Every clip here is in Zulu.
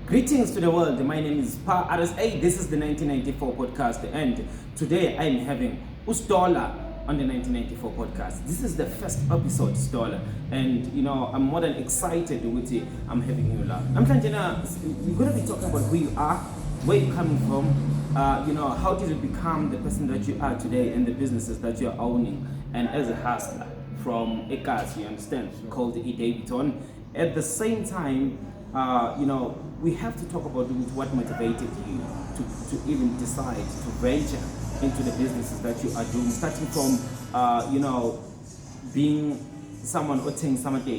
Greetings to the world. My name is Pa RSA. This is the 1994 podcast, and today I'm having Ustola on the 1994 podcast. This is the first episode, Stola, and I'm more than excited with it. I'm having you now. We're going to be talking about who you are, where you're coming from, how did you become the person that you are today, and the businesses that you're owning, and as a hustler from Ekas, you understand, called E. Davidson. At the same time, we have to talk about what motivated you to even decide to venture into the businesses that you are doing, starting from, being someone or saying someone to,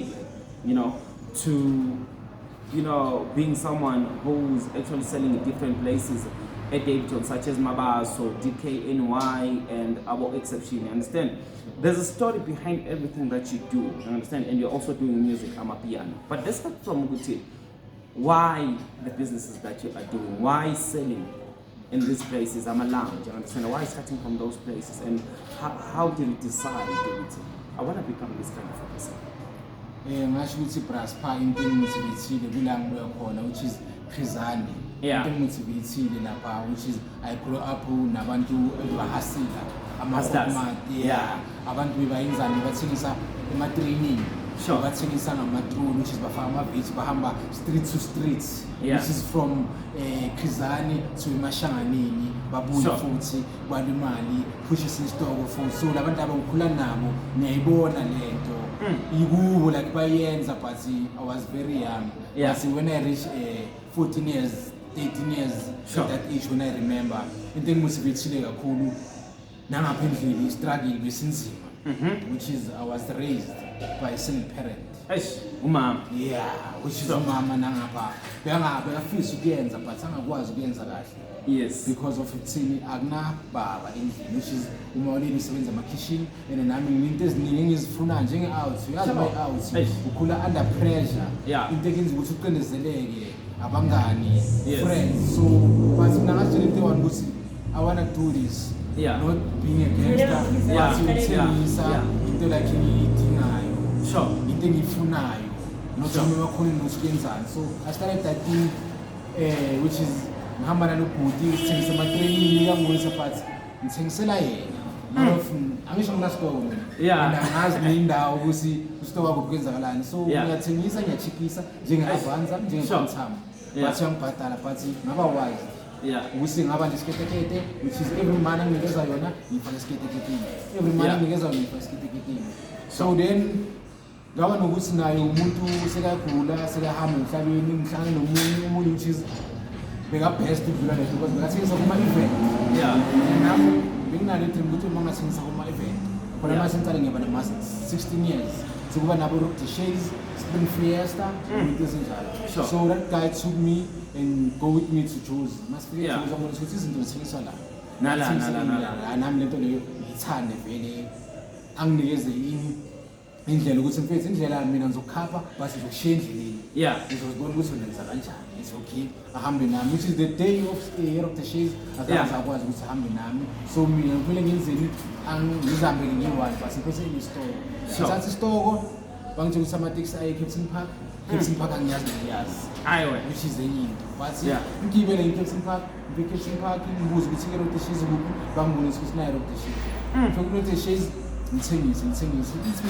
being someone who's actually selling in different places at Davidson, such as Mabaso, DKNY, and our exception, you understand? There's a story behind everything that you do, you understand? And you're also doing music, I'm a piano. But let's start from Guti. Why the businesses that you are doing? Why selling in these places? I'm a lounge, you understand? Why starting from those places? And how did you decide to I want to become this kind of a person? Ngasho ukuthi Braspa into engimotivated kulangu yakhona which is Khizani. Yeah. Into engimotivated lapha which is I grew up nabantu ebahasila Hustlers. Yeah. Abantu bebayenzani bathengisa ema-training. Sure. Bathengisa ngama-drone which is bafaka ama-beats bahamba street to street. Yeah. Which is from Khizani to eMashanganeni babuye Sure. futhi kwalimali pushes isitoko futhi so labantu abangikhula nabo ngiyayibona lento ikubo like bayenza but I was very young. Yeah. But when I reached 14 years 18 years Sure. at that age when I remember into engimotivated kakhulu nangapha endlini struggle besinzima which is I was raised by a single parent. Eish, umama. Yeah, which is umama nangapha bekafisa ukuyenza but angakwazi ukuyenza kahle Yes. because of ithini akunababa endlini which is uma uleli usebenza ama-kitchen and nami nginento eziningi engizifuna njenge-out uyazi my-out Eish. ukhula under pressure Yeah. into ekenza ukuthi uqindezeleke abangani Yes. friends so but mina ngasitshela into one ukuthi I wanna do this Yeah. not being a gangster Yeah. but ukuthengisa Yeah. into like engiyidingayo Sure. into engiyifunayo not Sure. noma emakhoneni nosikenzani so I started that thing which is ngihamba nalobhuti ngithengisa ama-training kangolisa but ngithengisela yena angisho nginasitoko mina Yeah. and angazi neyindawo ukuthi usitoko wakho kwenzakalani so Yeah. ngiyathengisa ngiyachiphisa njenge-avanza njenge-quantum Yeah. but uyangibhadala but ngaba wise Yeah. ukuthi ngaba nesiketekete which is every month anginikeza yona ngifaka esiketeketini every month Yeah. anginikeza yona ngifaka esiketeketini so then ngaba nokuthi naye umuntu sekagula sekahamba emhlabeni ngihlangane nomunye which is beka-best ukudlula leto because bekathengisa kuma-event Yeah. and nami benginale dream ukuthi uma ngathengisa kuma-event khona Yeah. mase ngicale ngiyaba nama-16 years sekuba nabo Rock the Shades, Spring Fiesta, into ezinjalo. Sure. So that guy took me and go with me to Jozi. Masifike Yeah. Jozi ngibona ukuthi izinto zithengiswa la. Nala. Nami lento leyo ngithande vele anginikeze indlela ukuthi mfethu indlela mina ngizokhapha base ngizokushiya endleleni. Yeah. Ngizobona ukuthi wenza kanjani. It's okay. Ahambe nami which is the day of Rock the Shades. Yeah. Azakwazi ukuthi ahambe nami. So mina kumele ngenzeni ngizahambe ngiyi-one but ngiphethe isitoko. Sure. Ngithatha isitoko bangitshela ukuthi ama-taxi aye Captain Park. Captain Park angiyazi ngiyazi. Aiwe. Which is enye into but Yeah. ngigibele nge-Captain Park nge-Captain Park ngibuze ukuthi i-Rock the Shades kuphi bangibonisa ukuthi nayi Rock the Shades. So ku-Rock the Shades ngithengise it's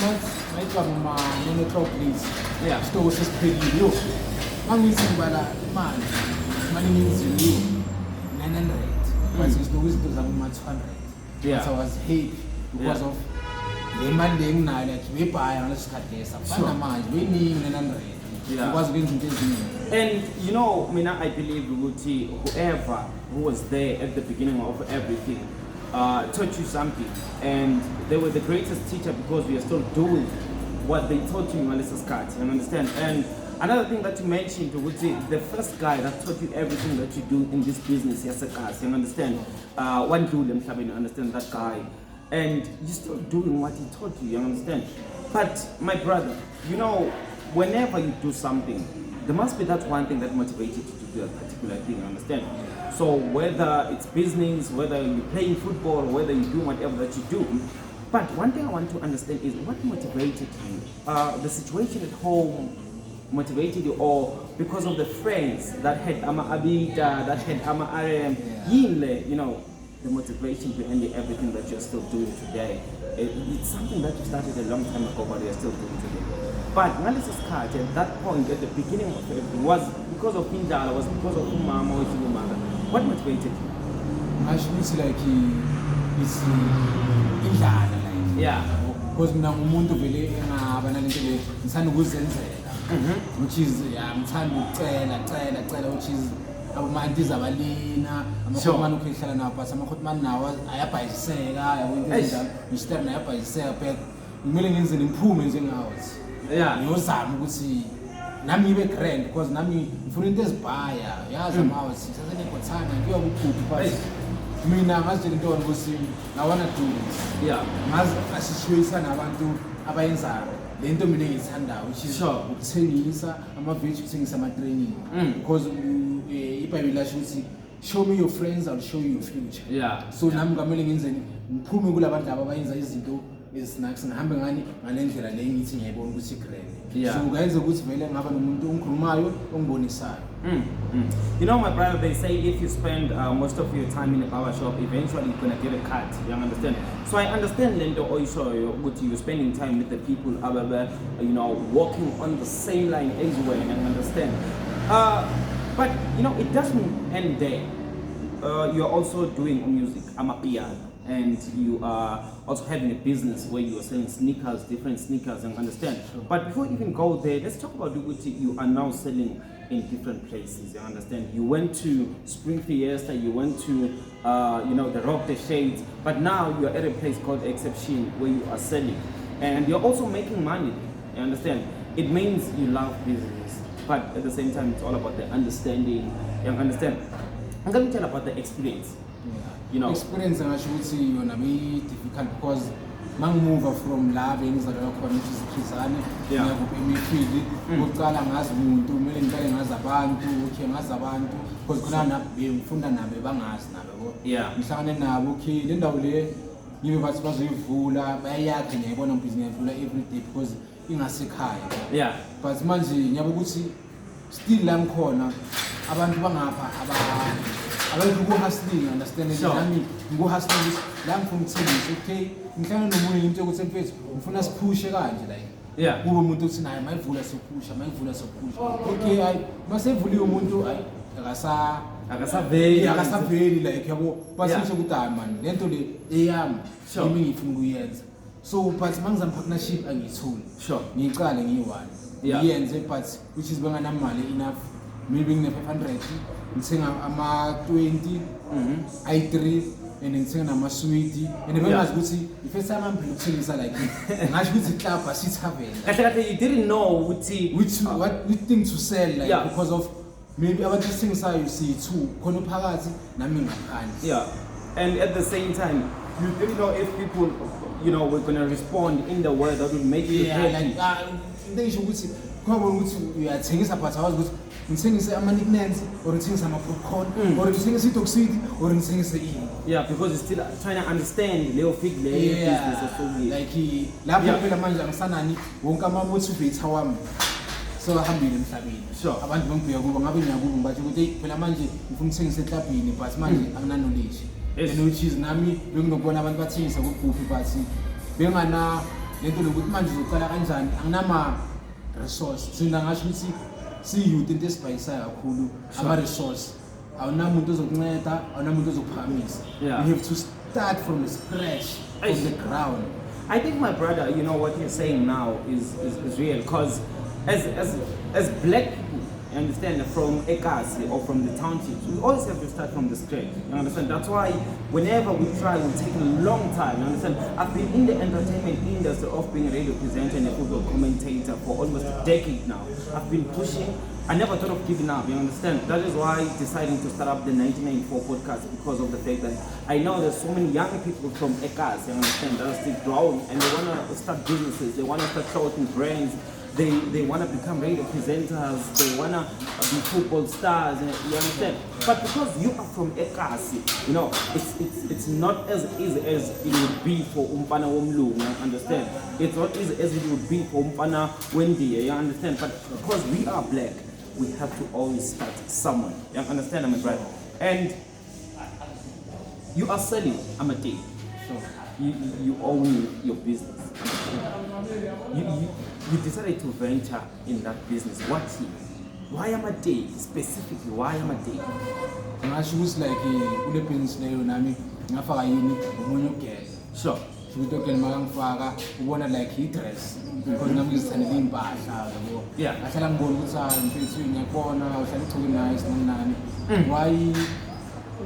my club ma-9 o'clock please. Yeah. Isitoko sesiphelile yo mangithi ngibala imali ngiyiziyo 900 but isitoko izinto zakuma-200 Yeah. but I was happy because Yeah. of le mali le enginayo like bebhaya ngaleso sikhathi lesa Sure. fana manje beyiningi 900 Yeah. ukwazi ukwenza into eziningi. And Mina, I believe Guti, whoever who was there at the beginning of everything taught you something, and they were the greatest teacher because we are still doing what they taught you in Melissa Scott. You understand? And another thing that you mentioned, Guti, the first guy that taught you everything that you do in this business, Yasakas, you understand? One dude, you understand that guy, and you're still doing what he taught you. You understand? But my brother, whenever you do something, there must be that one thing that motivates you to do a particular thing, you understand? So whether it's business, whether you're playing football, whether you do whatever that you do, but one thing I want to understand is what motivated you? The situation at home motivated you, or because of the friends that had Ama Abita, that had Ama RM, Yinle, you know, the motivation behind everything that you're still doing today? It's something that you started a long time ago, but you're still doing today. But Nalisis Kart, at that point, at the beginning of everything, was because of Indala, was because of Umama or Mother. What motivated you? It's like it's indlala like. Yeah. Because mina ngumuntu vele engaba nalento le ngithanda ukuzenzela. Which is ngithanda ukucela which is abamantiza abalina amakhotmani ukhehlala nawo but amakhotmani nawo ayabhayiseka yabo into ezinjalo ngishitara nayo ayabhayiseka but kumele ngenze imphume njengawo. Yeah. Ngiyozama ukuthi nami ngibe grand because nami ngifuna into ezibhaya yazi amawo sithathe negothana ngiyoba ukukhuphi but mina ngazitshela into ukuthi I wanna do this. Yeah. Ngazi asishwisa nabantu abayenza lento mina engiyithandayo which is ukuthengisa ama-veg, ukuthengisa ama-training because iBhayibheli lasho ukuthi show me your friends, I'll show you your future. Yeah. So nami ngamele ngenzeni ngiphume kulabantu laba abayenza izinto ezinakho ngihambe ngani ngale ndlela le ngithi ngiyayibona ukuthi grand. So ngayenza ukuthi vele ngaba nomuntu ongikhulumayo ongibonisayo. You know, my brother, they say if you spend most of your time in a barber shop, eventually you're gonna get a cut. You understand? So I understand, Lendo Oisho, you're spending time with the people, you know, walking on the same line as well. You understand? But you know, it doesn't end there. You're also doing music. I'm a piano. And you are also having a business where you are selling sneakers, different sneakers, and understand. But before we even go there, let's talk about Duguti. You are now selling in different places, you understand. You went to Spring Fiesta, you went to, you know, the Rock the Shades, but now you are at a place called Exception where you are selling. And you're also making money, you understand. It means you love business, but at the same time, it's all about the understanding, you understand. I'm going to tell about the experience. You know, experience and I should say you're difficult because move from lab and that are communities Kizane, Mifili, Mukala Mazmuntu, Melinka Mazabantu, Kemazabantu, because Kuna being Fundana Bangas Nabo. Yeah, Sana Nabuki, Lindaule, you was Fula, Bayak, and one of business every day because in a sick high. Yeah, but Manzi, Yabusi, still Lam Corner, Abantu abantu go hustling, understand? Nami go hustling la from service, okay? Ngithanda nomunye into ukuthi mfethu ngifuna sipushe kanje like. Yeah. Kube umuntu uthi naye mayivula sophusha. Okay, ay masevuliwe umuntu ay akasaveli like yabo basisho ukuthi hayi man lento le eyami kimi ngifuna ukuyenza. So but mangizama partnership angiyithuli. Sure. Ngicale ngiyi-one. Ngiyenze but which is benganamali enough. Maybe ngine 500 ngithenga ama-20 i3 and ngithenga nama-sweet and bengazi ukuthi i-first time amphela ukuthengisa like ngasho ukuthi club asithavela kahle you didn't know which thing to sell like because of maybe abantu esithengisayo siyi-2 khona phakathi nami ngaphandle. Yeah, and at the same time you didn't know if people, you know, were going to respond in the way that would make you happy. Into isho ukuthi kwabona ukuthi uyathengisa but awazi ukuthi ngithengise ama-nicknames or ngithengise ama-popcorn or ngithengise i-toxicity or ngithengise ini. Yeah, because you're still trying to understand leyo fig leyo business so like lapho phela manje angisanani wonke ama-motivator wami so ahambile emhlabeni. Sure. Abantu bangibheka kuba ngabe ngiyakubo ngibathi ukuthi phela manje ngifuna ukuthengisa eklabhini but manje angina-knowledge. And which is nami benginokubona abantu bathengisa kuguphi but bengana lento lokuthi manje uzoqala kanjani anginama-resource. So ngingasho ukuthi si-youth into esibhayisayo kakhulu ama-resource. Awunamuntu ozokunceda, awunamuntu ozokuphakamisa. You have to start from the scratch, from the ground. I think my brother, you know what you're saying now is real because as black people, you understand, from Ekasi or from the townships, we always have to start from the scratch. You understand? That's why whenever we try, we take a long time. You understand? I've been in the entertainment industry of being a radio presenter and a football commentator for almost a decade now. I've been pushing. I never thought of giving up. You understand? That is why deciding to start up the 1994 podcast, because of the fact that I know there's so many young people from Ekasi, you understand, that are still growing and they want to start businesses. They want to start clothing brands. they want to become radio presenters, they want to be football stars, you understand? But because you are from Ekasi, you know, it's not as easy as it would be for Umpana Womlu, you understand? It's not easy as it would be for Umpana Wendy, you understand? But because we are black, we have to always start somewhere, you understand, am I right? And you are selling Amate. Sure. You own your business. You decided to venture in that business. What? Why Amate? Specifically, why Amate? Ngasho ukuthi like kule business leyo nami ngafaka yini umunye ugesi. Sure. Futhi ugesi makangifaka ubona like i-dress. Because nami ngizithandela impahla yabo. Yeah. Ahlala ngibona ukuthi mfethu ngiyakubona uhlala ugcoke nice nani. Why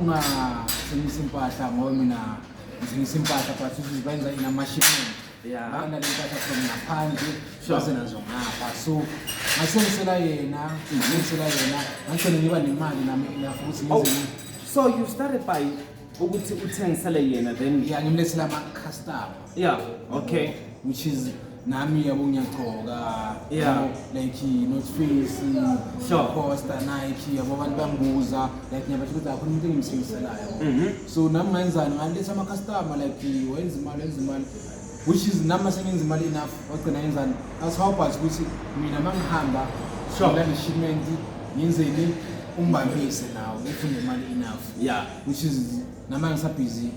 ungathengisa impahla ngoba mina ngithengisa impahla but uzibenza inama-shipment. Yeah. Bana le mpahla from ngaphandle Sure. baze nazo ngapha. So ngasengisela yena ngangigcine ngiba nemali nami enough ukuthi Oh, ngize so you started by ukuthi uthengisele yena, then ngimlethela ama-customer. yeah, okay. Which is nami yabo ngiyagcoka. Yeah. Like North Face, Sure. Costa, Nike, yabo abantu bangibuza like ngiyabathi ukuthi akho umuntu engimsengiselayo. So nami ngenzani ngaletha ama-customer like wenza imali which is nami sengenza imali enough wagcina ngenzani asihawubhathi ukuthi mina mangihamba Sure. ngilale shipment ngenzeni ungibambise nawo ngifune imali enough. Yeah. Which is namanje ngisabhizi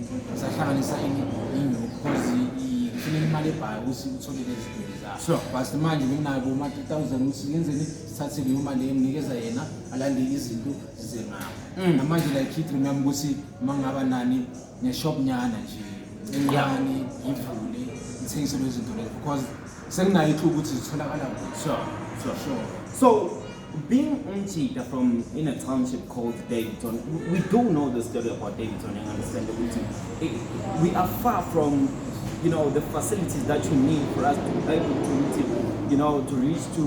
sahlanganisa because ngifuna imali ebhayo ukuthi uthole lezi zinto zakho. Sure. But manje nginayo boma 3000 ukuthi ngenzeni sithathe leyo mali emnikeza yena alande izinto zize ngapha. Namanje like idream yami ukuthi mangaba nani neshop nyana nje encane ivule ngithengise lezi zinto lezo because senginayo ikho ukuthi zitholakala kuphi. Sure. So, being Umchita from in a township called Davidson, we do know the story about Davidson, you understand? We are far from, you know, the facilities that you need for us to be able to, you know, to reach to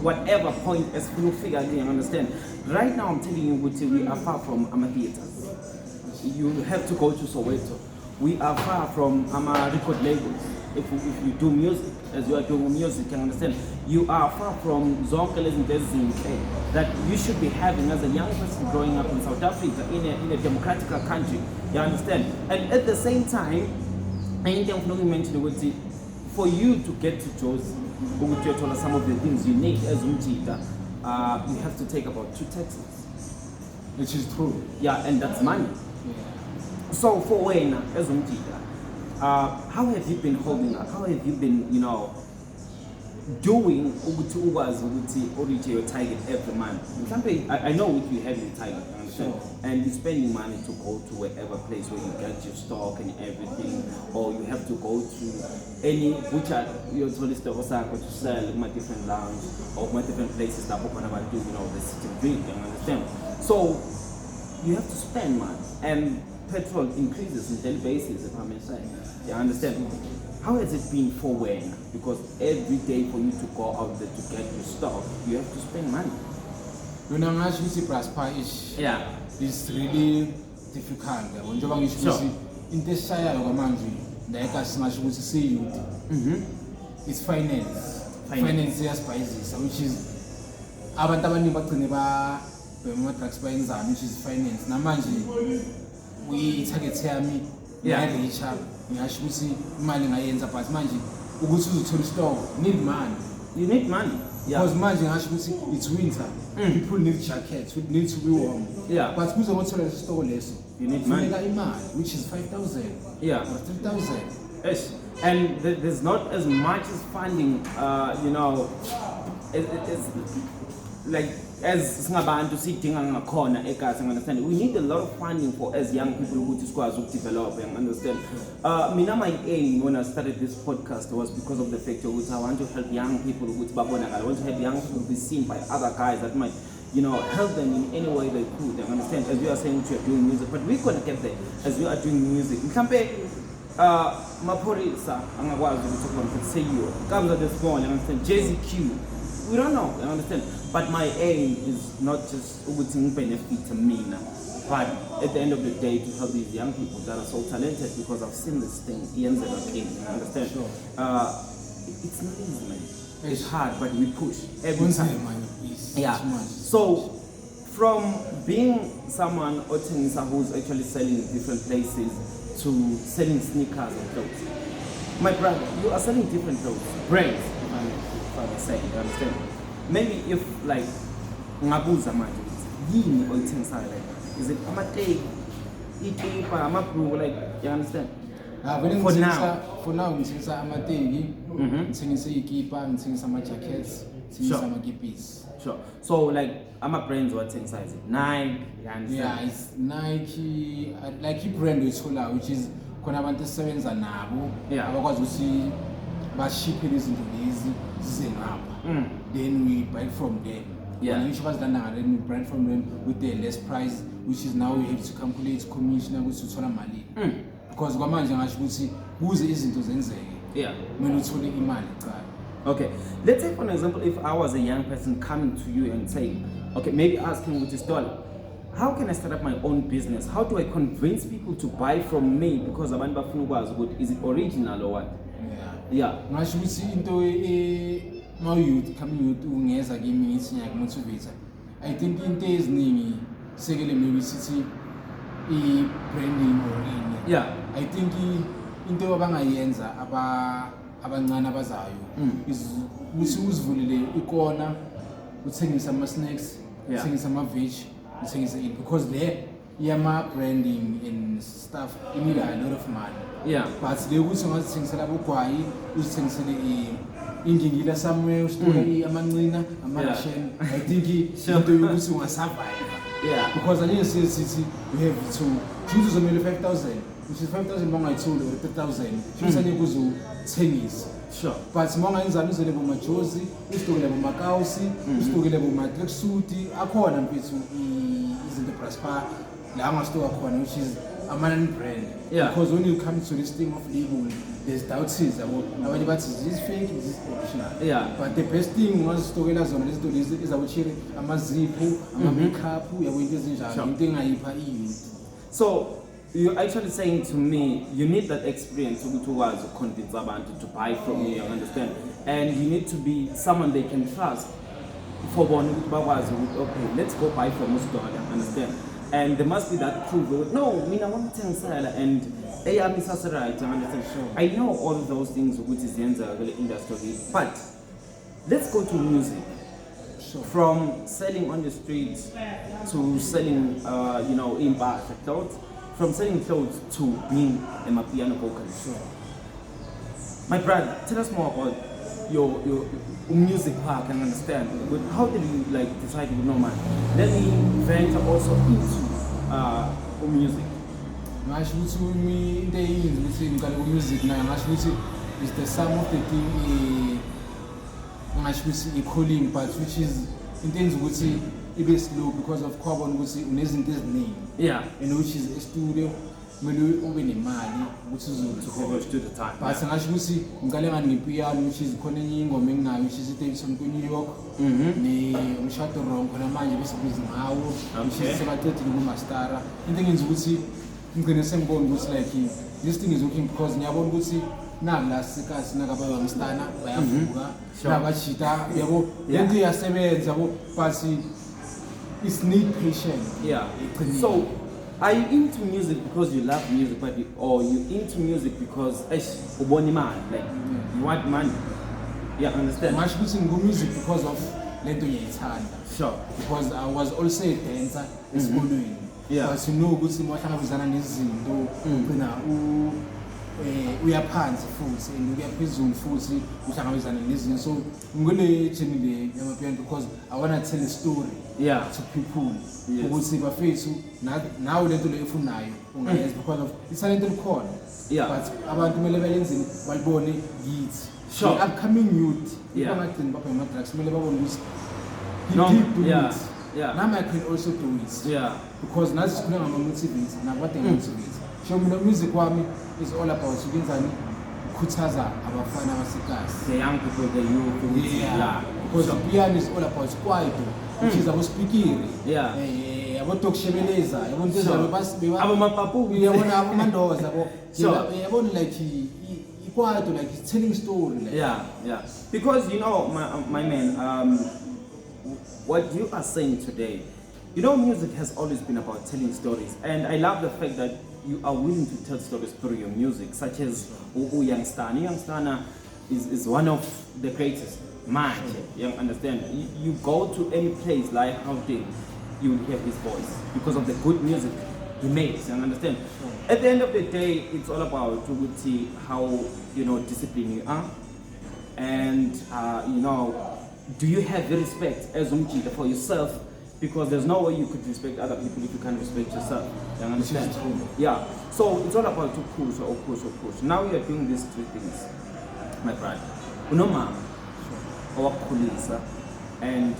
whatever point as you figure, you understand? Right now, I'm telling you, we are far from our theaters. You have to go to Soweto. We are far from our record labels. If you do music, as you are doing music, you can understand, you are far from Zonkeles and Desi that you should be having as a young person growing up in South Africa, in a democratic country, you understand? And at the same time, anything mentioned for you to get to Jozi, some of the things you need as Umchita, you have to take about 2 taxis. Which is true. Yeah, and that's money. Yeah. So for Wena, as Umchita, how have you been holding up? How have you been, you know, doing ukuthi your target every month? I know what you have your target, you understand? Sure. And you're spending money to go to whatever place where you get your stock and everything, or you have to go to any which are your solicitor to sell in my different lounge or my different places that open about do, you know, the city drink, you understand? So you have to spend money, and petrol increases on a daily basis, if I may say. You understand? How has it been for Wena? Because every day for you to go out there to get your stuff, you have to spend money. When I'm actually prosper Yeah. it's really difficult. When you're going to in this side of Manji, the Ekas which is youth. It's finance. Finance is spices, which is Abatabani Bakuneba, Tax which is finance. Namanji, we target me. Yeah, reach up. I should see money in the past. Manji, who goes to the store, need money. You need money. Yeah. Because imagine it's winter. People need jackets, it needs to be warm. Yeah. But who's the one to the store less? You need money. Which is 5,000. Yeah. Or 3,000. Yes. And there's not as much as funding, you know, it's like as singabantu sidinga ngakhona eGhana, understand? We need a lot of funding for as young people who sikwazi develop and understand. Mina my aim when I started this podcast was because of the fact that I want to help young people who I want to help young people be seen by other guys that might, you know, help them in any way they could. And understand, as you are saying, you are doing music, but we're gonna get there as we are doing music. Maporisa, angakwazi ukuthi ukuthi say you comes at the small, you understand? JZQ, we don't know, you understand? But my aim is not just ukuthi benefit mina, but at the end of the day to help these young people that are so talented, because I've seen this thing, Ian King, you understand? Sure. It's not easy, man. it's hard, but we push every Once time. man, it's Yeah. too much. So from being someone who's actually selling in different places to selling sneakers and clothes, my brother, you are selling different clothes, brands, if I say, you understand? Maybe if like ngabuza manje yini oyithengisayo, like is it amateki, ikipa, amabhruku, like you understand? Vele For ngithengisa- now. for now ngithengisa amateki, ngithengisa iyikipa, ngithengisa ama-jackets, ngithengisa Sure. amakipisi. Sure. So like ama-brands wathengisayo, is it Nike, you understand? Yeah, it's Nike, like i-brand oyitholayo, which is khona abantu esisebenza nabo Yeah. abakwazi ukuthi bashiphe lezi zinto lezi zize ngapha. Then we buy from them. Yeah. Ngisho bazilanda then we buy from them with the less price, which is now we have to calculate commissioner ukuthi uthola malini. Because kwamanje ngasho ukuthi kuze izinto zenzeke Yeah. kumele uthole imali kuqala. Okay, let's say for an example, if I was a young person coming to you and saying, okay, maybe asking with this dollar, how can I start up my own business? How do I convince people to buy from me? Because abantu bafuna ukwazi ukuthi is it original or what? Yeah. Yeah. Ngasho ukuthi into ma-youth coming youth ungeza kimi ngithi ngiyakumotivate. I think into eziningi sekele maybe sithi i-branding or ini. Yeah. I think into abangayenza abancane abazayo is ukuthi uzivulele ikona uthengisa ama-snacks, Yeah. uthengisa ama-veg, uthengisa ini, because there iyama-branding and stuff inida a lot of money. Yeah. But le ukuthi ungazithengisela abogwayi, uzithengisele ingingila somewhere, usitole amancina, ama-ration. I think into yokuthi ungasurvive. Yeah. Because angeke sithi we have to choose uzomele 5,000, which is 5,000 bangayitholi or 3,000. Choose angeke uzothengisa. Sure. But mawungayenzani uzele bomajozi, usitokele bomakawusi, usitokele boma-tracksuit, akhona mfethu izinto Prosper la angasitoka khona, which is ama-brand. Yeah. Because when you come to this thing of label, there's doubts about abanye bathi is this fake, is this original? Yeah. But the best thing ungazitokela zona lezi zinto lezi izawuchire amazipho, ama-makeup, uyabo into ezinjalo, Sure. into engayipha i-youth. So you're actually saying to me, you need that experience to convince abantu to buy from you, you understand? And you need to be someone they can trust. For one, okay, let's go buy from Musdola, understand? And there must be that proof. No, I mean, I want to tell Sarah and I'm right, I understand. Sure. I know all of those things which is the industry, but let's go to music. Sure. From selling on the streets to selling, in bars, clothes, from selling clothes to being a piano vocalist. Sure. My brother, tell us more about your music part and understand. But how did you decide to no man? Let me venture also into music. Ngasho ukuthi into eyenza ukuthi ngiqale ku-music nayo ngasho ukuthi is the sum of the thing ngasho ukuthi i-calling, but which is into enza ukuthi ibe slow because of kwabona ukuthi unezinto eziningi. Yeah. And which is e-studio kumele ube nemali ukuthi To do the time. but ngasho ukuthi ngiqale ngani ngepiano, which is khona enye ingoma enginayo, which is i-Davidson kwi-New York umshado wrong khona manje bese kubiza ngawo, which Okay. is sebaqedile kumastara. Into engenza ukuthi ngigcine sengibona ukuthi like this thing is working because ngiyabona ukuthi naku la sikasi nakaba bamstana bayavuka, Sure. nabajita yabo Yeah. into iyasebenza yabo, but it's need patience. Yeah. Iqinile. So, are you into music because you love music, or you into music because ubona imali, like you want money? Yeah, understand? Ngasho ukuthi ngiku-music because of lento ngiyayithanda. Sure. Because I was also a dancer esikolweni. Yeah. But you know ukuthi mawuhlangabezana nezinto ugcina uyaphansi futhi and uyaphezulu futhi uhlangabezana nezinto. So ngikule journey le yamapiano because I want to tell a story Yeah. to people Yes. ukuthi bafethu nawe lento le efunayo ungayenza because of ithalente likhona. Yeah. But abantu kumele bayenzeni balibone yithi. Sure. The upcoming youth Yeah. bangagcini bapha ama-drugs kumele babone ukuthi he No, did do yeah, it. yeah. Now I can also do it. Yeah. Because nazi sikhuluma ngama-motivate nabade motivate. So mina music wami is all about ukwenzani ukukhuthaza abafana abasekasi. The young people, the youth. Yeah. Because the piano is all about kwaito, which is abospikiri. Yeah. Abotokushebeleza, yabona into Sure. ezabo Abamapapu. yabona abamandoza yabo. Sure. Yabona like quiet, like it's telling story. Like. Yeah. Because you know, my man, what you are saying today, you know, music has always been about telling stories, and I love the fact that you are willing to tell stories through your music, such as Youngstana. Youngstana is one of the greatest. Man, you understand? You go to any place like Gauteng, you will hear his voice because of the good music he makes. You understand? At the end of the day, it's all about how disciplined you are, and do you have the respect as umjida for yourself? Because there's no way you could respect other people if you can't respect yourself. You understand? Yeah. So it's all about to push. Now you are doing these two things, my brother. Mama, our police, and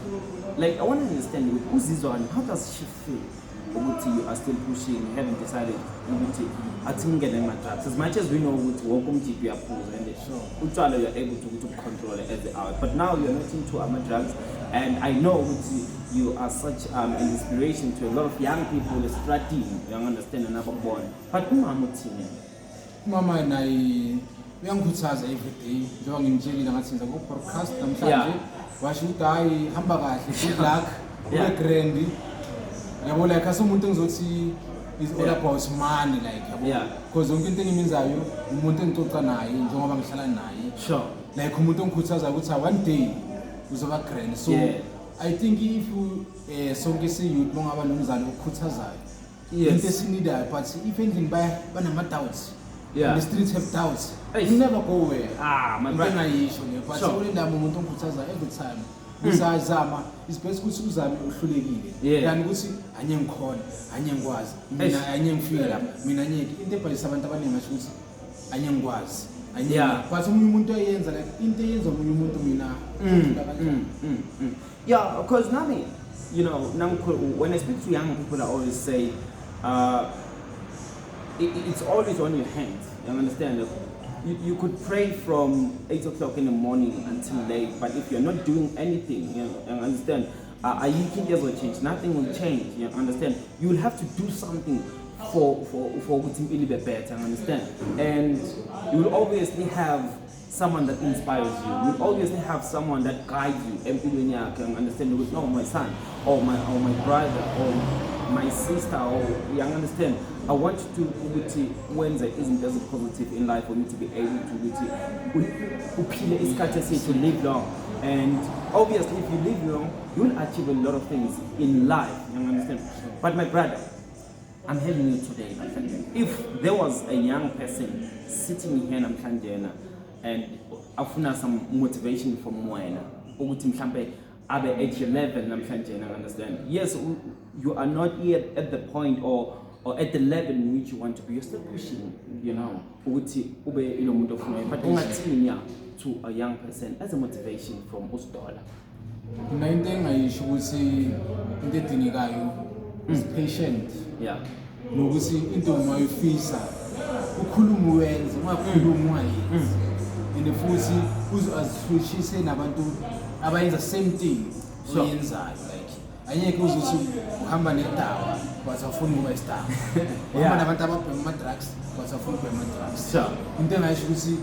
like I want to understand who's this one? How does she feel? You are still pushing, you haven't decided I think get them drugs. As much as we know welcome to be approved and you are able to control it at the hour. But now you are not into drugs, and I know you are such an inspiration to a lot of young people struggling, you understand, and born. But Mama and I uyangikhuthaza every day njengoba ngimtshelile ngathi senza ku-podcast namhlanje washo ukuthi hayi hamba kahle good luck ube grand yabo like asumuntu engizothi is all about money like yabo because yonke into engimenzayo umuntu engixoxa naye njengoba ngihlala naye sure like umuntu engikhuthaza ukuthi one day uzoba grand so I think if you sonke siyouth mongaba nomzali okukhuthazayo into esinidayo but if endlini banama-doubts the streets have doubts. You never go where. My brother. But so when I'm umuntu ongikhuthaza every time. Usazama is best ukuthi uzame uhlulekile. Then ukuthi anye ngikhona, anye ngikwazi. Mina anye ngifika, mina nyeki. Into ebhalisa abantu abaningi asho ukuthi anye ngikwazi. But umunye umuntu oyenza like into eyenza umunye umuntu mina. Yeah, because Nami, when I speak to young people, I always say it's always on your hands. You understand? You could pray from 8 o'clock in the morning until late, but if you're not doing anything, you understand? You can never change. Nothing will change. You understand? You will have to do something for what will be better. You understand? And you will obviously have someone that inspires you. You will obviously have someone that guides you. You understand? With my son, or my brother, or my sister, or you understand? I want you to when there isn't as positive in life for you to be able to live long. And obviously if you live long, you will achieve a lot of things in life, you understand? But my brother, I'm telling you today, my friend, if there was a young person sitting here and afuna some motivation from Moena, at age 11, understand? Yes, you are not yet at the point or at the level in which you want to be. You're still pushing, but to a young person as a motivation from Usdola. Is patient. Yeah. Nokuthi into ungayifisa ukhuluma uwenze ungakhuluma wayenze and futhi uzazishise nabantu abayenza same thing oyenzayo like anyeke uzothi uhamba nedawa wasafuna ukuba istar uhamba nabantu ababhema ama-drugs wasafuna ukuba ama-drugs into engayisho ukuthi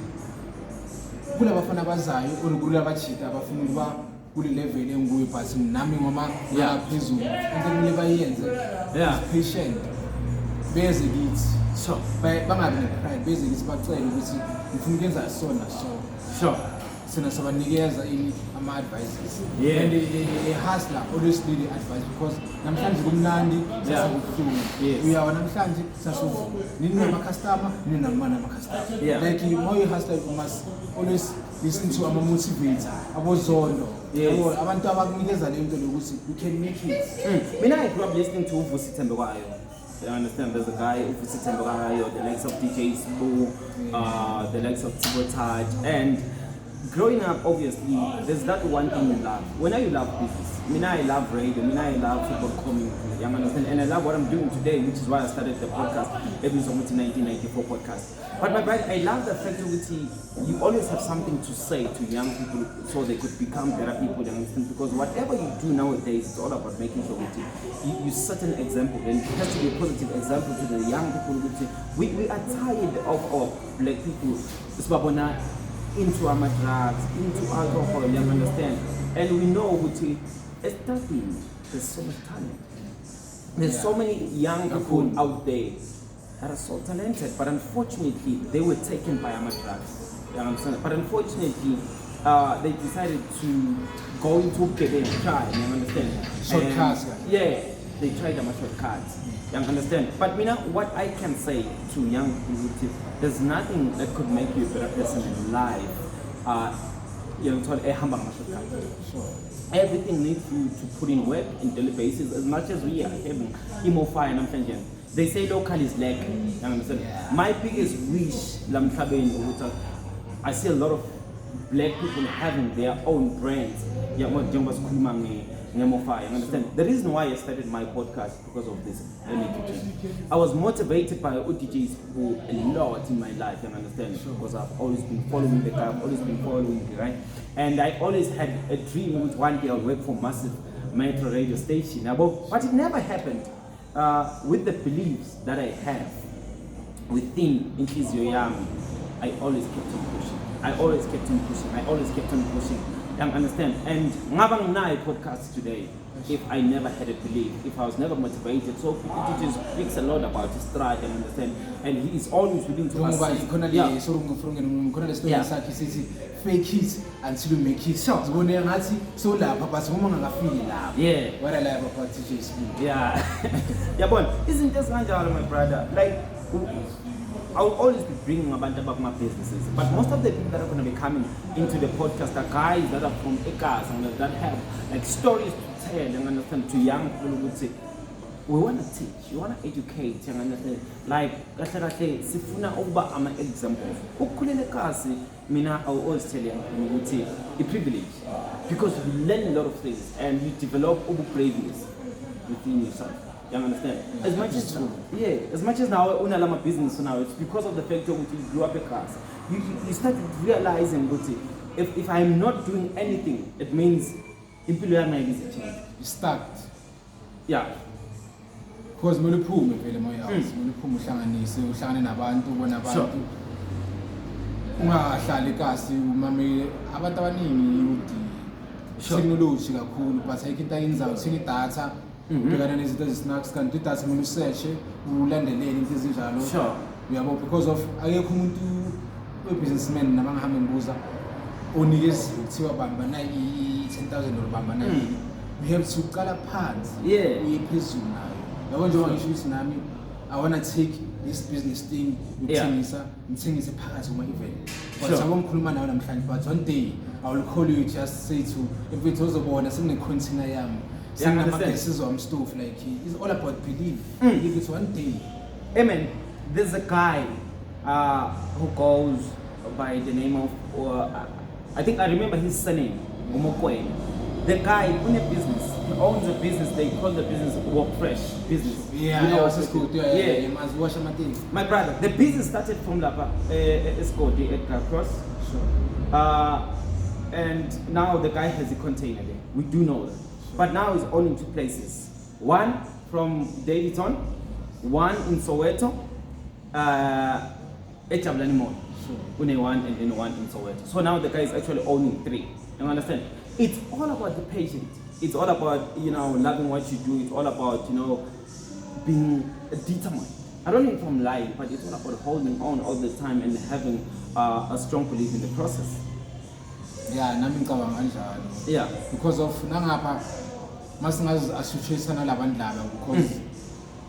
kulabafana abazayo or kulabajita abafuna ukuba kule level enguye but nami ngoma yaphezulu into ekumele bayenze patient beze kithi bangabi ne-pride beze kithi bacele ukuthi ngifuna ukwenza sona so sina sabanikeza ama-advices and a hustler always need the advice because namhlanje kumnandi sasebuhlungu uyawa namhlanje sasuvuka nini nama-customer nini nama-customer like more you hustler you must always listen to ama-motivator abozondo abantu abakunikeza le nto lokuthi you can make it. Mina I grew up listening to Vusi Thembekayo. You understand? There's a guy Vusi Thembekayo, the likes of DJ Sbu, the likes of Tibo Taj, and growing up, obviously, there's that one thing you love. When you love business, I love radio, I love football community, you understand? And I love what I'm doing today, which is why I started the podcast, Episode 1994 podcast. But my brother, I love the fact that you always have something to say to young people so they could become better people, you understand? Because whatever you do nowadays, it's all about making sure that you set an example, and it has to be a positive example to the young people. We are tired of our black people into our drugs, into alcohol, you understand? And we know there's so much talent. There's so many young people out there that are so talented, but unfortunately they were taken by amateur drugs. You understand? But unfortunately, they decided to go into and try. You understand? Shortcuts. Yeah, they tried them shortcuts. You understand? But what I can say to young people, there's nothing that could make you a better person in life. Everything needs you to put in work in daily basis. As much as we are having fire and I'm they say local is lacking. You understand? My biggest wish, I see a lot of black people having their own brands. You understand? The reason why I started my podcast because of this. I was motivated by OTJs who a lot in my life, you understand? Because I've always been following the guy, I've always been following the right? And I always had a dream with one day I'll work for massive metro radio station. But it never happened. With the beliefs that I have within Inkizio Yami, I always kept on pushing. I always kept on pushing. You understand? And Ngabang Nai podcast today, if I never had a belief, if I was never motivated, so it just speaks a lot about his stride, and understand, and he is always willing to assist. Fake it until you make it. So when you're not so loud, Papa's woman and I feel loud. Yeah. What I like about teachers. Yeah, but isn't this my brother? Like, I will always be bringing about my businesses, but most of the people that are going to be coming into the podcast are guys that are from Ekas and that have like stories to tell and understand to young people who would say, we want to teach, we want to educate, and understand. Like, sifuna uba ama examples. Ukulele kasi, I will always tell you, it's a privilege because you learn a lot of things and you develop braveness within yourself. You understand? As much as now unalama business now, it's because of the fact that you grew up a class. You start realizing that if I'm not doing anything, it means imperial is a change. You start. Yeah. Because muliphume vele moya muliphume uhlangane nabantu bona abantu ungahlali kasi umame abantu abaningi technology kakhulu but ayikho into ayenzayo uthenga idatha ubhekana nezinto ezisinakes kanti idatha kumele usearch ulandelele into ezinjalo uyabo because of akekho umuntu webusinessman nabangahamba ngibuza onikeziwe kuthiwa bamba nayi 10,000 bamba nayi you have to qala phansi uye phezulu nayo yabo njengoba ngisho ukuthi nami I want to take this business thing ngithengise phakathi kuma event but sabongikhuluma nawe namhlanje but one day I will call you just say to if it uzobona sengine container yami senginamakesi wami stuff like it's all about belief if it's one day amen. There's a guy who goes by the name of I think I remember his surname Umokwe. The guy owns a business. He owns a business. They call the business Work Fresh business. You must wash my things. My brother, the business started from Lapa Escort at Cross. And now the guy has a container there. We do know that. But now he's owning two places. One from Davidson, one in Soweto, Echabulani Mall. One and then one in Soweto. So now the guy is actually owning three. You understand? It's all about the patient. It's all about, loving what you do. It's all about, being determined. I don't know if I'm lying, but it's all about holding on all the time and having a strong belief in the process. Yeah, nami ngicabanga kanjalo. Yeah. Because of nangapha masingazi association nalabantu laba because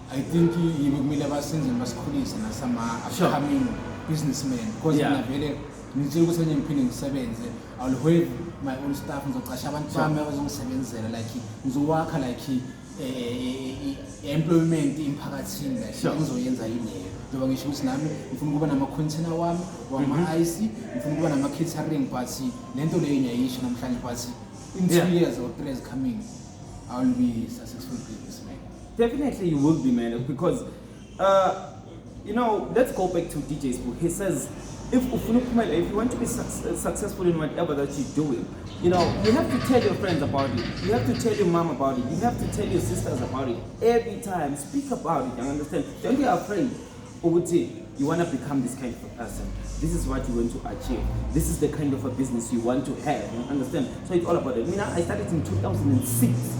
I think yibo kumele basenzele basikhulise nasama upcoming businessmen because ngavele ngitshela ukuthi enye ngiphinde ngisebenze I will have my own staff ngizocasha abantu bami abazongisebenzela like ngizowakha like employment emphakathini like ngizoyenza yileyo njengoba ngisho ukuthi nami ngifuna ukuba nama-container wami wama-ice ngifuna ukuba nama-catering but lento leyo ngiyayisho namhlanje but in 2 years or 3 years coming I will be successful businessman. Definitely you will be, man, because let's go back to DJ Sbu. He says if you want to be successful in whatever that you're doing, you have to tell your friends about it. You have to tell your mom about it. You have to tell your sisters about it. Every time, speak about it. You understand? Don't be afraid. You want to become this kind of a person. This is what you want to achieve. This is the kind of a business you want to have. You understand? So it's all about it. I started in 2006.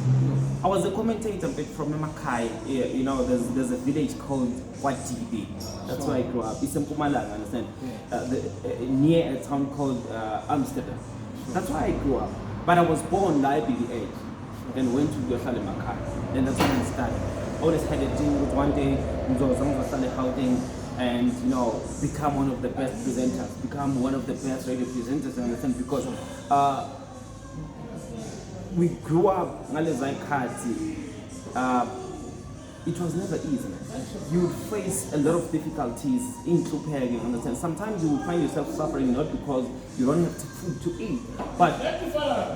I was a commentator from Makai. There's a village called Watibi. That's where I grew up. It's in Mpumalanga, understand? Near a town called Amsterdam. That's where I grew up. But I was born library age. Then went to Yoshale Makai. Then that's when I started. Always had a dream with one day and become one of the best presenters, become one of the best radio presenters, you understand? Because we grew up it was never easy. You would face a lot of difficulties in Klupeg, you understand? Sometimes you will find yourself suffering not because you don't have food to eat, but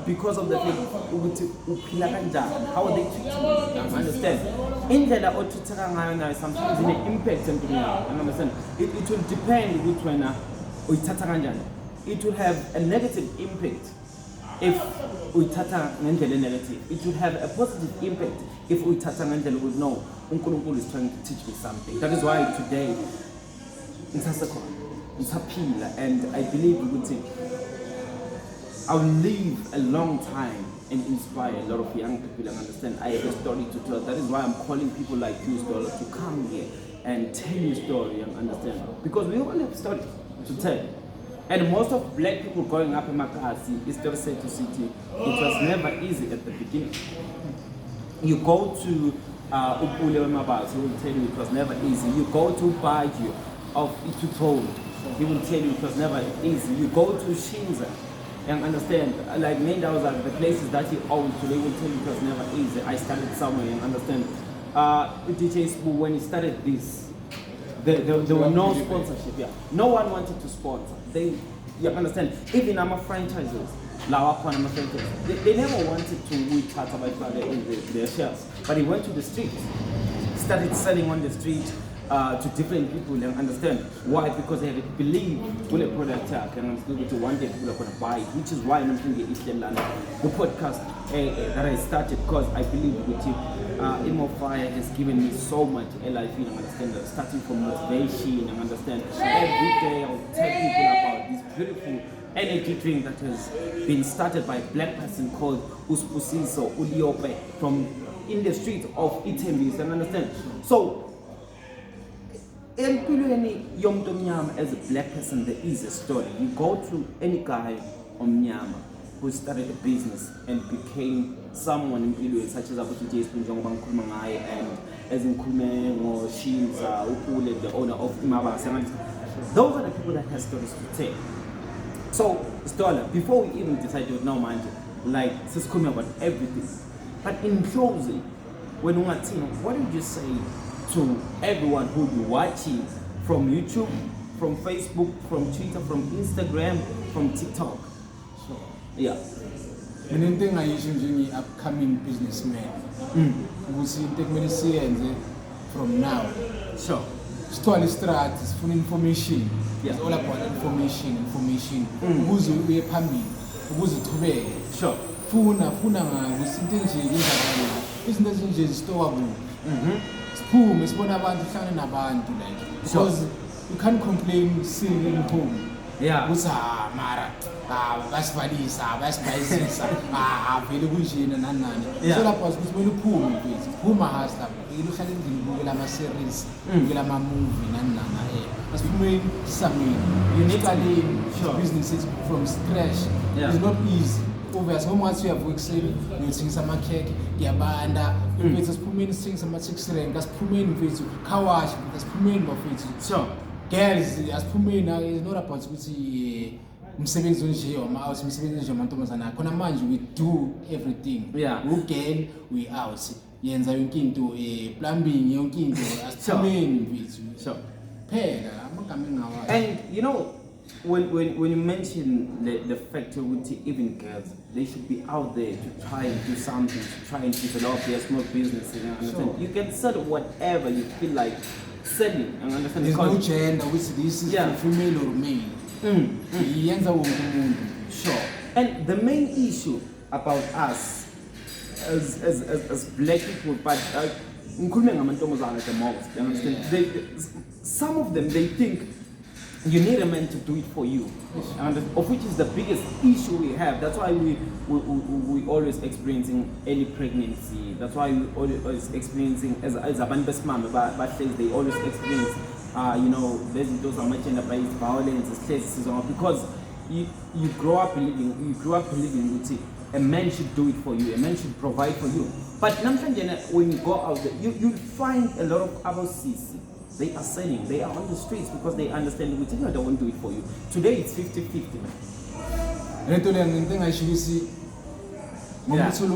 because of the fact how they treat you, you understand? Sometimes in an impact, you understand? It will depend which one it will have a negative impact if we tata negative. It will have a positive impact if we tata would know Unkulunkulu is trying to teach me something. That is why today and I believe I will live a long time and inspire a lot of young people and understand I have a story to tell. That is why I'm calling people like you, Stola, to come here and tell your story and understand. Because we all have stories to tell. And most of black people growing up in Makasi, is still said to city, it was never easy at the beginning. You go to Upule Mabas, he will tell you it was never easy. You go to Baiju of Itutol, he will tell you it was never easy. You go to Shinza and understand, like Mendoza, like the places that he owned, so they will tell you it was never easy. I started somewhere and understand. DJ Sbu, when he started this, there were no sponsorship. Yeah, no one wanted to sponsor. You understand? Even our franchises, they never wanted to touch about in their shares, but he went to the streets, started selling on the street to different people and understand why, because they had believed will a product and one day people are going to buy it, which is why I'm thinking Eastern Land, the podcast that I started, because I believe with it. Imo Fire has given me so much life, you understand, starting from motivation and understand. Every day I'll tell people about this beautiful energy drink that has been started by a black person called Uspusiso Uliope from in the street of Itembis and understand. So as a black person, there is a story. You go to any guy on Mnyama who started a business and became someone in Pilwe, such as Abuti J. Spunjong Kumangai and as in Kume or Shinza, Upule, the owner of Imaba. Those are the people that have stories to tell. So, Stola, before we even decided, no mind, like, this is coming about everything. But in closing, when what did you say to everyone who you're watching from YouTube, from Facebook, from Twitter, from Instagram, from TikTok? Sure. Yeah. And then thing I usually upcoming businessman. We see technology from now. Sure. Story strat is full information. Yeah. It's all about information. Who's we pambi? Who's it today? Sure. Funa we see things is storeable. Spoon is one about the fan like because you can't complain sitting in home. Yeah. Mara. Basibadisa, basibadisa, vele kunjena nanani. So lapho sibona uphuma mfethu. Phuma hasta. Iluhlala endlini ukubukela ama series, ukubukela ama movie nanana Asiphumeni samini. You need to businesses from scratch. Yeah. It's not easy. Obviously, once you have work sale, you think some cake, yabanda, mfethu asiphumeni sing some six rank, asiphumeni mfethu, car wash, asiphumeni mfethu. Sure. Girls, asiphumeni is not about ukuthi umsebenzi onje ama-out umsebenzi onje amantombazana khona manje we do everything. Yeah. Ugirl we out yenza yonke into plumbing yonke into asiphumeni mfethu. Sure. phela amagama engawazi. And you know, when you mention the fact that even girls, they should be out there to try and do something, to try and develop their small business. You know, understand? Sure. You can sell whatever you feel like selling. And understand? There's no Because- gender which this is Yeah. female or male. Yenza wonke umuntu. Sure. And the main issue about us as black people, but ngikhulume ngamantombazane the most, you understand? Some of them, they think you need a man to do it for you, and of which is the biggest issue we have. That's why we always experiencing early pregnancy. That's why we always experiencing as abantu besimame bahlezi, they always experience you know, there's those gender-based violence, because you grew up believing that a man should do it for you, a man should provide for you. But when you go out there, you'll find a lot of other sisi. They are selling, they are on the streets because they understand that they won't do it for you. Today it's 50-50, man. Lento le ngento engasho ukuthi Yeah. thola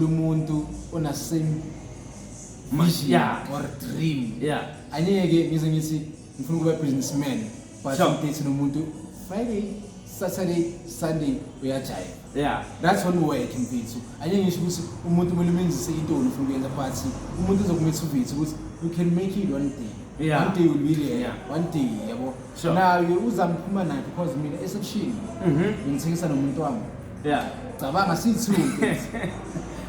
umuntu ona same vision Yeah. or dream. Yeah. Anyeke ngize ngithi ngifuna ukuba businessman but Sure. ngithe nomuntu Friday, Saturday, Sunday uyajayiva. Yeah. That's one way mfethu. Anyeke ngisho ukuthi umuntu kumele umenzise into ufuna ukuyenza phathi. Umuntu uzokumetha ufethu ukuthi you can make it one day. Yeah. One day will be there. Yeah. One day yabo. Sure. Now you uzamphuma naye because mina exception. Ngithengisa nomuntu wami. Yeah. Cabanga sithi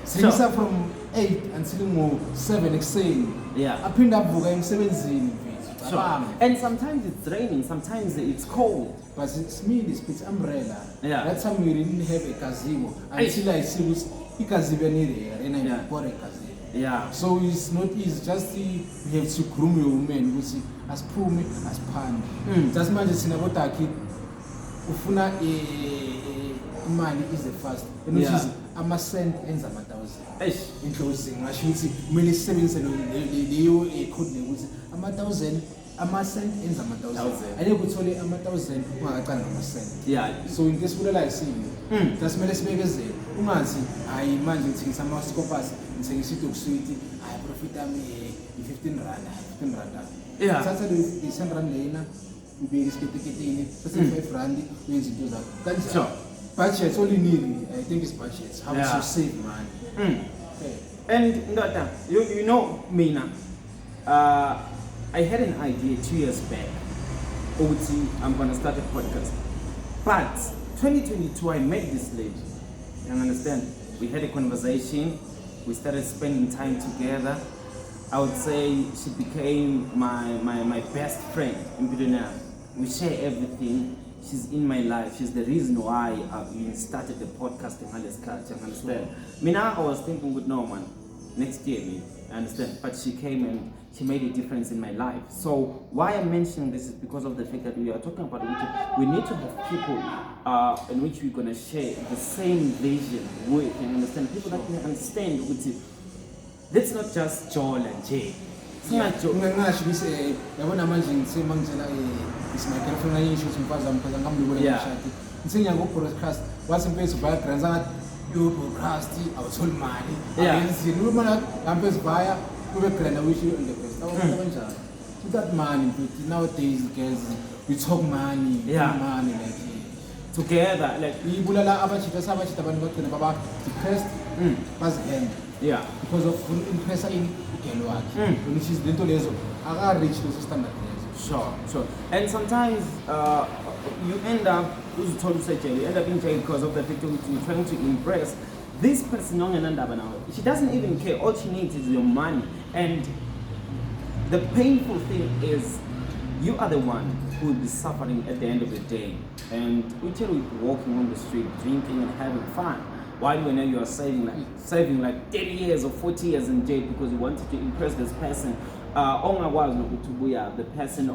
Singisa from 8 until ngo 7 ekuseni. Yeah. Aphinda avuka emsebenzini mfethu. Sure. Cabanga. And sometimes it's raining, sometimes it's cold. But it's me this it's umbrella. Yeah. That time we didn't have a gazebo until I see ukuthi igazebo nire and I Yeah. bought a gazebo. Yeah. So it's not easy, just you have to groom your woman ukuthi asiphume asiphande. Just manje sina kodwa ufuna imali is the first and which Yeah. is ama-cent enza ama-1000 Eish. inclosing ngasho ukuthi kumele sisebenzise leyo code leyo ukuthi ama-1000 ama-cent enza ama-1000 1000. angeke uthole ama-1000 ungakaqali ngama-cent. Yeah. So into esibulala isimo just kumele sibekezele ungathi hayi manje ngithengisa ama-scopas ngithengisa idokuswiti hayi profit ami i-15 rand 15 rand. Yeah. Thatha le 10 rand lena ubeke isiketeketeni bese 5 rand uyenza into zakho kanjalo. Sure. Budget all you need I think is budget how Yeah. to save money. Okay. And Ndota, you know, Mina, I had an idea 2 years back. OT, I'm gonna start a podcast. But 2022, I met this lady. You understand? We had a conversation. We started spending time together. I would say she became my best friend in Billionaire. We share everything. She's in my life. She's the reason why I've even started the podcast in Hales Culture. You understand? Mina, I was thinking, good no man, next year, me. I understand. But she came and she made a difference in my life. So why I'm mentioning this is because of the fact that we are talking about which we need to have people in which we're gonna share the same vision with. You understand? People that can understand which is, that's not just Joel and Jay. It's not Joel. Ngasho ukuthi yabona manje ngithe mangitshela is my girlfriend ayisho ukuthi mfazi wami because angamlukule Yeah. ngishadi. Ngithe ngiyango broadcast wathi mfethu via grants ngathi yo broadcast awutholi mali. Yeah. Ayenzini uma ngampezi via kube grant wish you on the best. Awukho kanjani? To that money but nowadays girls we talk money. Yeah. Money like Together, like, ibulala abachita sabachita abantu bagcina baba depressed bazihenda. yeah. Because of impressa in igelo wakhe which is lento lezo aka reach leso standard lezo. Sure. And sometimes you end up, you end up in jail because of the fact that you're trying to impress this person. She doesn't even care. All she needs is your money. And the painful thing is, you are the one who will be suffering at the end of the day. And we tell you walking on the street, drinking and having fun. While you know you are saving like 30 years or 40 years in jail because you wanted to impress this person. The person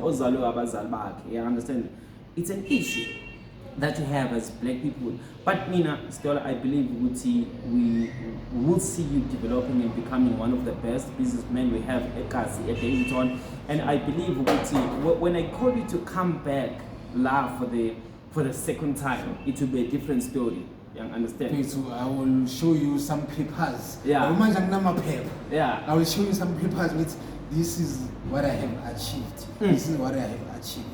you understand? It's an issue that we have as black people. But Mina, still I believe we will see you developing and becoming one of the best businessmen we have at Kasi, at Davidson. And I believe when I call you to come back live for the second time, it will be a different story. You understand? Okay, so I will show you some papers. Yeah. Yeah. I will show you some papers with this is what I have achieved. This is what I have achieved.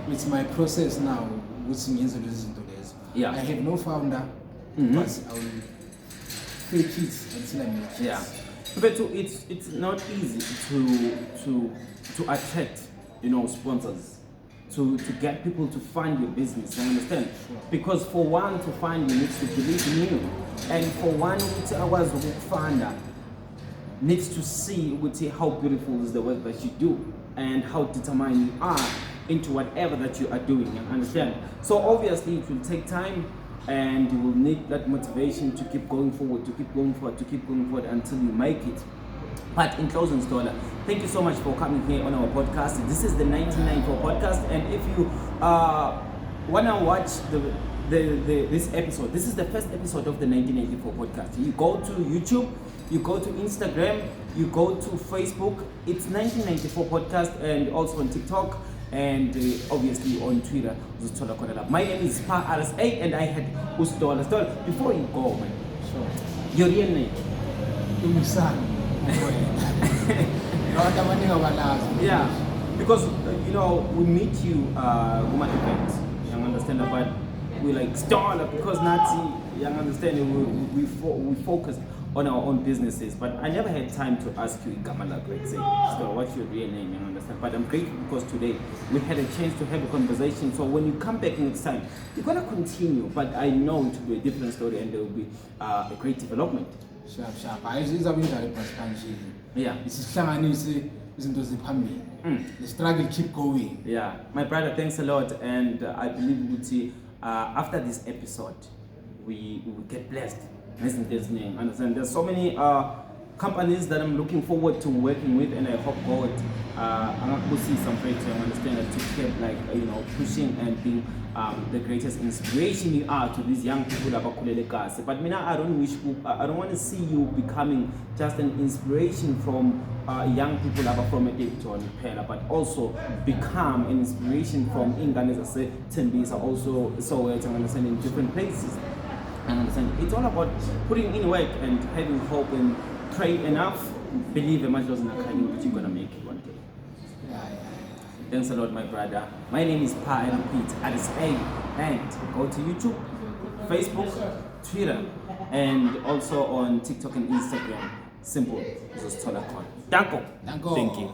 It's my process now, which means Yeah. I have no founder, but I will fake it until I make it. Yeah. But it's not easy to attract, sponsors, to get people to fund your business. You understand? Sure. Because for one to fund you needs to believe in you, and for one to hours of funder needs to see how beautiful is the work that you do and how determined you are into whatever that you are doing. You understand? So obviously it will take time, and you will need that motivation to keep going forward, until you make it. But in closing, Stola, thank you so much for coming here on our podcast. This is the 1994 podcast, and if you want to watch this episode, this is the first episode of the 1984 podcast. You go to YouTube, you go to Instagram, you go to Facebook. It's 1994 podcast, and also on TikTok, and obviously on Twitter. My name is Pa RSA, and I had Ustola. Before you go, man, Sure. your real name? Yeah, because we meet you woman event. You understand, but we like Stola because Nazi. You understand, we focus on our own businesses, but I never had time to ask you Gamala, let's say, so what's your real name, you understand? But I'm grateful because today we had a chance to have a conversation. So when you come back next time, you're gonna continue, but I know it will be a different story, and there will be a great development. Sharp. Izawube indaba ephasiphanishile. Yeah. Isihlanganise izinto ziphambili. The struggle keep going. Yeah, my brother, thanks a lot, and I believe after this episode, we will get blessed. Understand? There's so many companies that I'm looking forward to working with, and I hope God will see some breakthrough. Understand that to keep pushing and being the greatest inspiration you are to these young people. But I don't want to see you becoming just an inspiration from young people from Edipton, but also become an inspiration from Ingane Tembisa, also so understand in different places. And understand, it's all about putting in work and having hope and pray enough, believe as much as you can that you're gonna make it one day. Yeah. Thanks a lot, my brother. My name is Pa and Pete RSA, and go to YouTube, Facebook, Twitter, and also on TikTok and Instagram. Simple. Just Tolakon. Danko. Thank you.